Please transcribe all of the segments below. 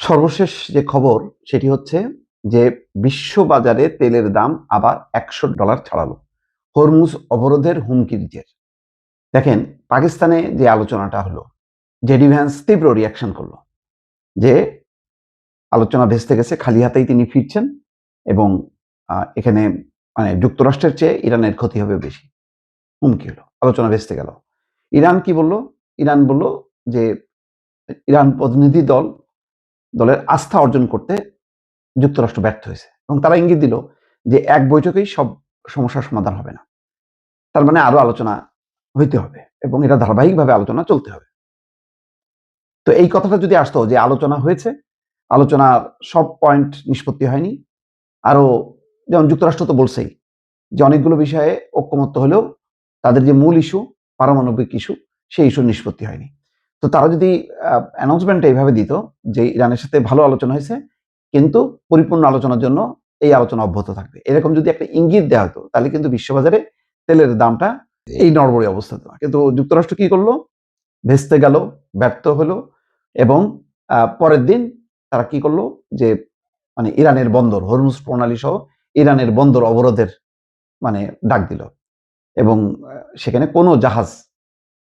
সর্বশেষ যে খবর সেটি হচ্ছে যে বিশ্ব বাজারে তেলের দাম আবার $100 ছাড়ালো। হরমুজ অবরোধের হুমকি নিজের। দেখেন, পাকিস্তানে যে আলোচনাটা হলো, জেডি ভ্যান্স তীব্র রিয়াকশন করলো যে আলোচনা ভেস্তে গেছে, খালি হাতেই তিনি ফিরছেন এবং এখানে মানে যুক্তরাষ্ট্রের চেয়ে ইরানের ক্ষতি হবে বেশি। হুমকি হলো, আলোচনা ভেস্তে গেল। ইরান কি বলল? ইরান বলল যে ইরান প্রতিনিধি দলের আস্থা অর্জন করতে যুক্তরাষ্ট্র ব্যর্থ হয়েছে এবং তারা ইঙ্গিত দিল যে এক বৈঠকেই সব সমস্যার সমাধান হবে না। তার মানে আরো আলোচনা হইতে হবে এবং এটা ধারাবাহিকভাবে আলোচনা চলতে হবে। তো এই কথাটা যদি আসতো যে আলোচনা হয়েছে, আলোচনার সব পয়েন্ট নিষ্পত্তি হয়নি, আরো যেমন যুক্তরাষ্ট্র তো বলছেই যে অনেকগুলো বিষয়ে ঐক্যমত্য হলেও তাদের যে মূল ইস্যু পারমাণবিক ইস্যু, সেই ইস্যুর নিষ্পত্তি হয়নি। তো তারা যদি অ্যানাউন্সমেন্টটা এইভাবে দিত যে ইরানের সাথে ভালো আলোচনা হয়েছে, কিন্তু পরিপূর্ণ আলোচনার জন্য এই আলোচনা অব্যাহত থাকবে, এরকম যদি একটা ইঙ্গিত দেওয়া হতো, তাহলে কিন্তু বিশ্ববাজারে তেলের দামটা এই নড়বড়ে অবস্থা হতো না। কিন্তু যুক্তরাষ্ট্র কি করলো? ভেস্তে গেল, ব্যর্থ হলো এবং পরের দিন তারা কি করলো যে মানে ইরানের বন্দর হরমুজ প্রণালী সহ ইরানের বন্দর অবরোধের মানে ডাক দিল এবং সেখানে কোনো জাহাজ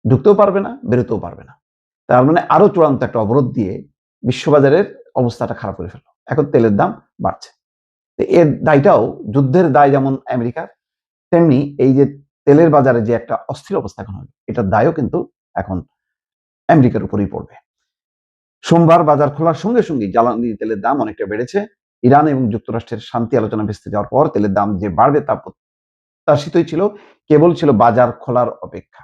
ঢুকতেও পারবে না, বেরোতেও পারবে না। তার মানে আরো চূড়ান্ত একটা অবরোধ দিয়ে বিশ্ববাজারের অবস্থাটা খারাপ করে ফেললো। এখন তেলের দাম বাড়ছে। এর দায়টাও, যুদ্ধের দায় যেমন আমেরিকার, তেমনি এই যে তেলের বাজারে যে একটা অস্থির অবস্থা এখন হলো, এটার দায়ও কিন্তু এখন আমেরিকার উপরেই পড়বে। সোমবার বাজার খোলার সঙ্গে সঙ্গে জ্বালানি তেলের দাম অনেকটা বেড়েছে। ইরান এবং যুক্তরাষ্ট্রের শান্তি আলোচনা ভেস্তে যাওয়ার পর তেলের দাম যে বাড়বে তা প্রত্যাশিতই ছিল, কেবল ছিল বাজার খোলার অপেক্ষা।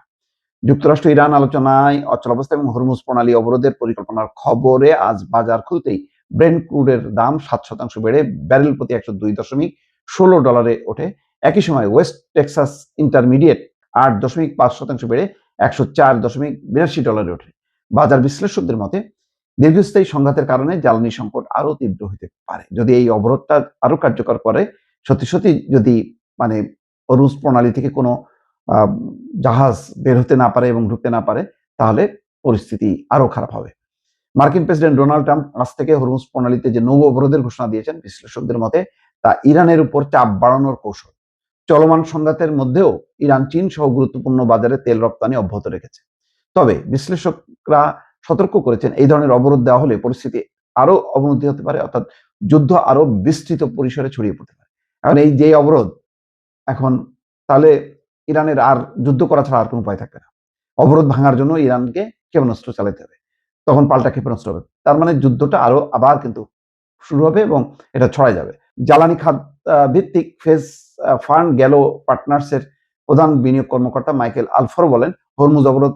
যুক্তরাষ্ট্র ইরান আলোচনায় অচলাবস্থা এবং হরমুজ প্রণালী অবরোধের পরিকল্পনার খবরে আজ বাজার খুলতেই ব্রেন্ট ক্রুডের দাম 7% বেড়ে ব্যারেল প্রতি $102.16 ওঠে। একই সময় ওয়েস্ট টেক্সাস ইন্টারমিডিয়েট 8.5% বেড়ে $104.82 ওঠে। বাজার বিশ্লেষকদের মতে দীর্ঘস্থায়ী সংঘাতের কারণে জ্বালানি সংকট আরো তীব্র হতে পারে। যদি এই অবরোধটা আরো কার্যকর করে, সত্যি সত্যি যদি মানে হরমুজ প্রণালী থেকে কোনো জাহাজ বের হতে না পারে এবং ঢুকতে না পারে, তাহলে পরিস্থিতি আরো খারাপ হবে। মার্কিন প্রেসিডেন্ট ডোনাল্ড ট্রাম্প আজ থেকে হরমুজ প্রণালীতে যে নৌ অবরোধের ঘোষণা দিয়েছেন, বিশ্লেষকদের মতে তা ইরানের উপর চাপ বাড়ানোর কৌশল। চলমান সংঘাতের মধ্যেও ইরান চীন সহ গুরুত্বপূর্ণ বাজারে তেল রপ্তানি অব্যাহত রেখেছে। তবে বিশ্লেষকরা সতর্ক করেছেন, এই ধরনের অবরোধ দেওয়া হলে পরিস্থিতি আরো অবনতি হতে পারে, অর্থাৎ যুদ্ধ আরো বিস্তৃত পরিসরে ছড়িয়ে পড়তে পারে। এখন এই যে অবরোধ, এখন তাহলে ইরানের আর যুদ্ধ করা ছাড়া আর কোনো উপায় থাকবে না। অবরোধ ভাঙার জন্য ইরানকে ক্ষেপণাস্ত্র চালাতে হবে, তখন পাল্টা ক্ষেপণাস্ত্র হবে। তার মানে যুদ্ধটা আরো আবার কিন্তু শুরু হবে এবং এটা ছড়ায় যাবে। জ্বালানি খাত ভিত্তিক ফেজ ফান্ড গ্যালো পার্টনার্সের প্রধান বিনিয়োগ কর্মকর্তা মাইকেল আলফারো বলেন, হরমুজ অবরোধ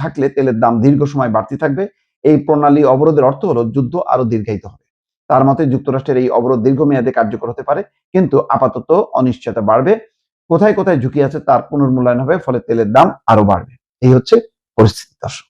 থাকলে তেলের দাম দীর্ঘ সময় বাড়তে থাকবে। এই প্রণালী অবরোধের অর্থ হলো যুদ্ধ আরো দীর্ঘায়িত হবে। তার মতে যুক্তরাষ্ট্রের এই অবরোধ দীর্ঘমেয়াদে কার্যকর হতে পারে, কিন্তু আপাতত অনিশ্চয়তা বাড়বে। কোথায় কোথায় ঝুঁকি আছে তার পুনর্মূল্যায়ন হবে, ফলে তেলের দাম আরো বাড়বে। এই হচ্ছে পরিস্থিতি, দর্শক।